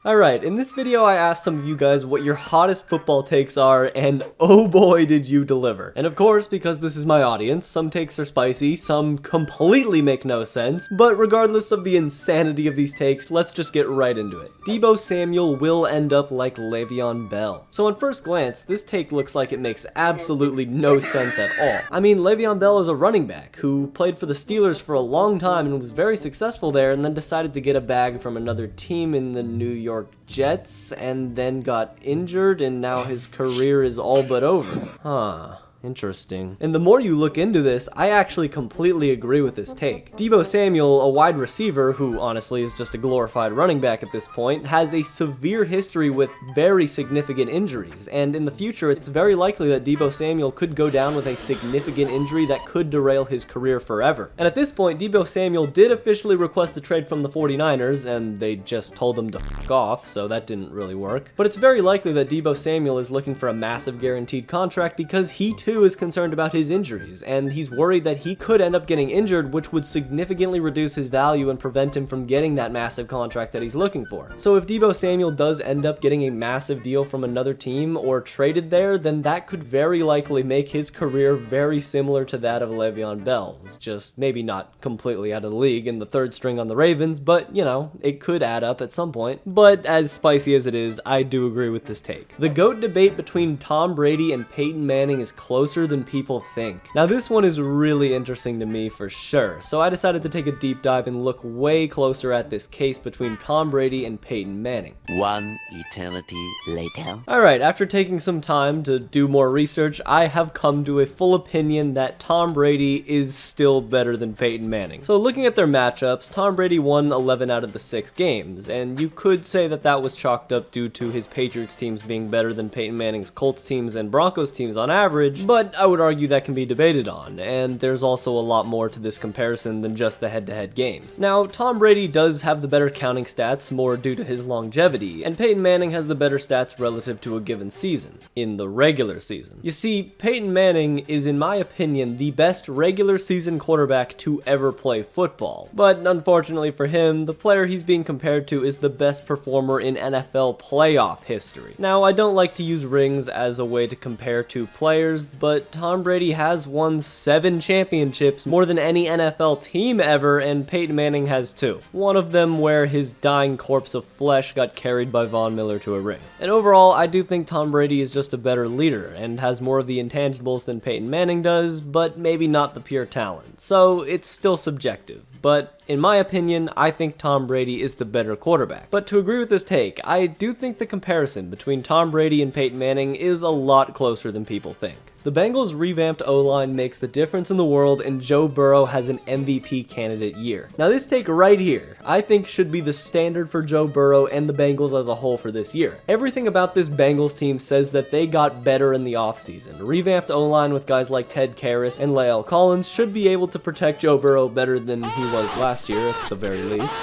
Alright, in this video I asked some of you guys what your hottest football takes are, and oh boy did you deliver. And of course, because this is my audience, some takes are spicy, some completely make no sense, but regardless of the insanity of these takes, let's just get right into it. Deebo Samuel will end up like Le'Veon Bell. So on first glance, this take looks like it makes absolutely no sense at all. I mean, Le'Veon Bell is a running back who played for the Steelers for a long time and was very successful there, and then decided to get a bag from another team in the New York Jets, and then got injured, and now his career is all but over. Huh. Interesting. And the more you look into this, I actually completely agree with this take. Deebo Samuel, a wide receiver who honestly is just a glorified running back at this point, has a severe history with very significant injuries, and in the future it's very likely that Deebo Samuel could go down with a significant injury that could derail his career forever. And at this point, Deebo Samuel did officially request a trade from the 49ers, and they just told him to f*** off, so that didn't really work. But it's very likely that Deebo Samuel is looking for a massive guaranteed contract because he too is concerned about his injuries, and he's worried that he could end up getting injured, which would significantly reduce his value and prevent him from getting that massive contract that he's looking for. So if Deebo Samuel does end up getting a massive deal from another team or traded there, then that could very likely make his career very similar to that of Le'Veon Bell's, just maybe not completely out of the league and the third string on the Ravens, but you know, it could add up at some point. But as spicy as it is, I do agree with this take. The GOAT debate between Tom Brady and Peyton Manning is closer than people think. Now this one is really interesting to me for sure, so I decided to take a deep dive and look way closer at this case between Tom Brady and Peyton Manning. One eternity later. Alright, after taking some time to do more research, I have come to a full opinion that Tom Brady is still better than Peyton Manning. So looking at their matchups, Tom Brady won 11 out of the 6 games, and you could say that that was chalked up due to his Patriots teams being better than Peyton Manning's Colts teams and Broncos teams on average, but I would argue that can be debated on, and there's also a lot more to this comparison than just the head-to-head games. Now, Tom Brady does have the better counting stats, more due to his longevity, and Peyton Manning has the better stats relative to a given season, in the regular season. You see, Peyton Manning is, in my opinion, the best regular season quarterback to ever play football, but unfortunately for him, the player he's being compared to is the best performer in NFL playoff history. Now, I don't like to use rings as a way to compare two players, but Tom Brady has won 7 championships, more than any NFL team ever, and Peyton Manning has 2. One of them where his dying corpse of flesh got carried by Von Miller to a ring. And overall, I do think Tom Brady is just a better leader, and has more of the intangibles than Peyton Manning does, but maybe not the pure talent. So it's still subjective, but in my opinion, I think Tom Brady is the better quarterback. But to agree with this take, I do think the comparison between Tom Brady and Peyton Manning is a lot closer than people think. The Bengals' revamped O-line makes the difference in the world, and Joe Burrow has an MVP candidate year. Now this take right here, I think should be the standard for Joe Burrow and the Bengals as a whole for this year. Everything about this Bengals team says that they got better in the offseason. A revamped O-line with guys like Ted Karras and La'el Collins should be able to protect Joe Burrow better than he was last year, at the very least.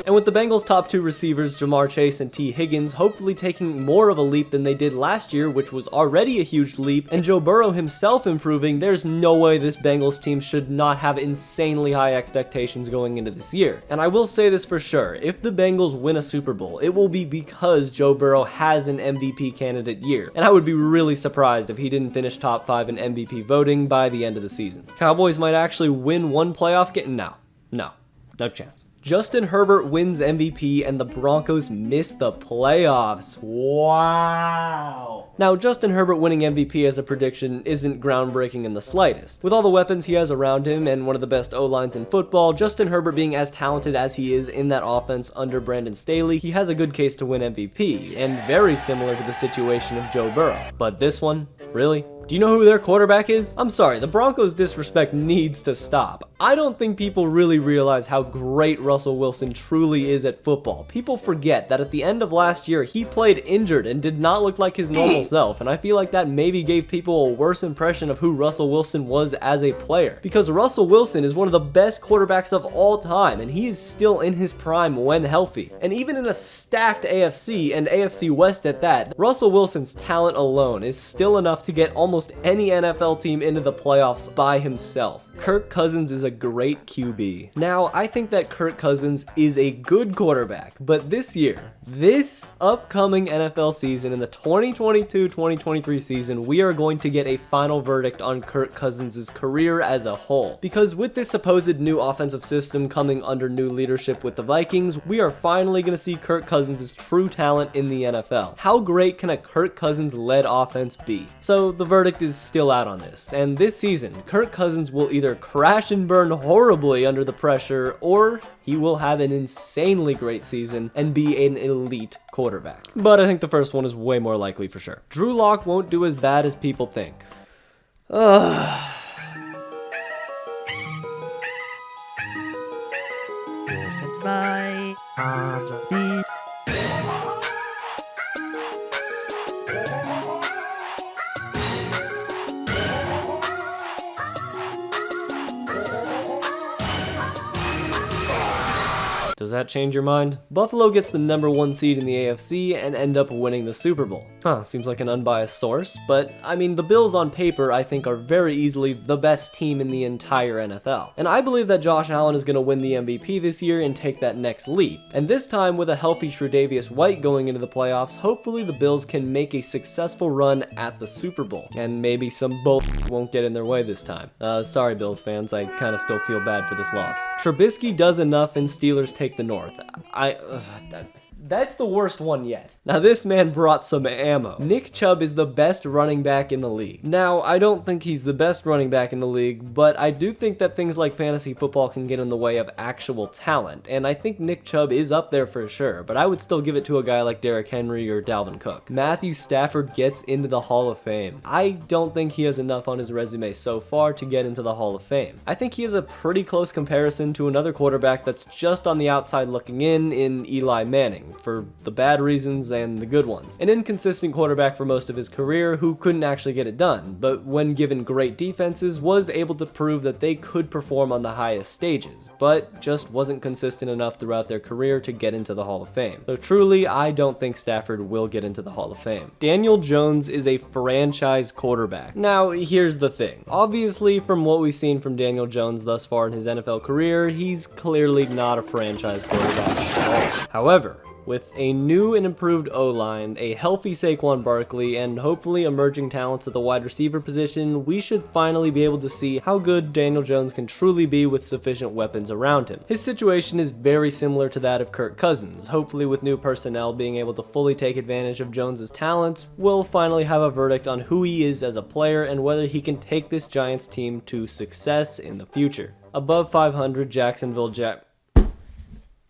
And with the Bengals' top 2 receivers, Jamarr Chase and T. Higgins, hopefully taking more of a leap than they did last year, which was already a huge leap, and Joe Burrow himself improving, there's no way this Bengals team should not have insanely high expectations going into this year. And I will say this for sure, if the Bengals win a Super Bowl, it will be because Joe Burrow has an MVP candidate year, and I would be really surprised if he didn't finish top 5 in MVP voting by the end of the season. Cowboys might actually win one playoff game? No chance. Justin Herbert wins MVP and the Broncos miss the playoffs. Wow. Now, Justin Herbert winning MVP as a prediction isn't groundbreaking in the slightest. With all the weapons he has around him and one of the best O-lines in football, Justin Herbert being as talented as he is in that offense under Brandon Staley, he has a good case to win MVP, and very similar to the situation of Joe Burrow. But this one, really? Do you know who their quarterback is? I'm sorry, the Broncos' disrespect needs to stop. I don't think people really realize how great Russell Wilson truly is at football. People forget that at the end of last year, he played injured and did not look like his normal self, and I feel like that maybe gave people a worse impression of who Russell Wilson was as a player. Because Russell Wilson is one of the best quarterbacks of all time, and he is still in his prime when healthy. And even in a stacked AFC, and AFC West at that, Russell Wilson's talent alone is still enough to get almost almost any NFL team into the playoffs by himself. Kirk Cousins is a great QB. Now, I think that Kirk Cousins is a good quarterback, but this year, this upcoming NFL season, in the 2022-2023 season, we are going to get a final verdict on Kirk Cousins' career as a whole. Because with this supposed new offensive system coming under new leadership with the Vikings, we are finally going to see Kirk Cousins' true talent in the NFL. How great can a Kirk Cousins-led offense be? So the verdict is still out on this, and this season, Kirk Cousins will either crash and burn horribly under the pressure, or he will have an insanely great season and be an elite quarterback. But I think the first one is way more likely for sure. Drew Lock won't do as bad as people think. Does that change your mind? Buffalo gets the #1 seed in the AFC and end up winning the Super Bowl. Seems like an unbiased source, but I mean, the Bills on paper I think are very easily the best team in the entire NFL. And I believe that Josh Allen is going to win the MVP this year and take that next leap. And this time with a healthy Tre'Davious White going into the playoffs, hopefully the Bills can make a successful run at the Super Bowl. And maybe some bull won't get in their way this time. Sorry Bills fans, I kind of still feel bad for this loss. Trubisky does enough and Steelers take the North. That's the worst one yet. Now this man brought some ammo. Nick Chubb is the best running back in the league. Now, I don't think he's the best running back in the league, but I do think that things like fantasy football can get in the way of actual talent, and I think Nick Chubb is up there for sure, but I would still give it to a guy like Derrick Henry or Dalvin Cook. Matthew Stafford gets into the Hall of Fame. I don't think he has enough on his resume so far to get into the Hall of Fame. I think he has a pretty close comparison to another quarterback that's just on the outside looking in Eli Manning, for the bad reasons and the good ones. An inconsistent quarterback for most of his career who couldn't actually get it done, but when given great defenses was able to prove that they could perform on the highest stages, but just wasn't consistent enough throughout their career to get into the Hall of Fame. So truly, I don't think Stafford will get into the Hall of Fame. Daniel Jones is a franchise quarterback. Now, here's the thing. Obviously, from what we've seen from Daniel Jones thus far in his NFL career, he's clearly not a franchise quarterback at all. However, with a new and improved O-line, a healthy Saquon Barkley, and hopefully emerging talents at the wide receiver position, we should finally be able to see how good Daniel Jones can truly be with sufficient weapons around him. His situation is very similar to that of Kirk Cousins. Hopefully with new personnel being able to fully take advantage of Jones's talents, we'll finally have a verdict on who he is as a player and whether he can take this Giants team to success in the future. Above 500, Jacksonville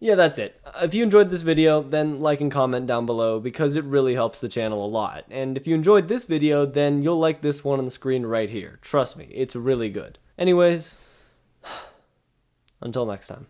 Yeah, that's it. If you enjoyed this video, then like and comment down below because it really helps the channel a lot. And if you enjoyed this video, then you'll like this one on the screen right here. Trust me, it's really good. Anyways, until next time.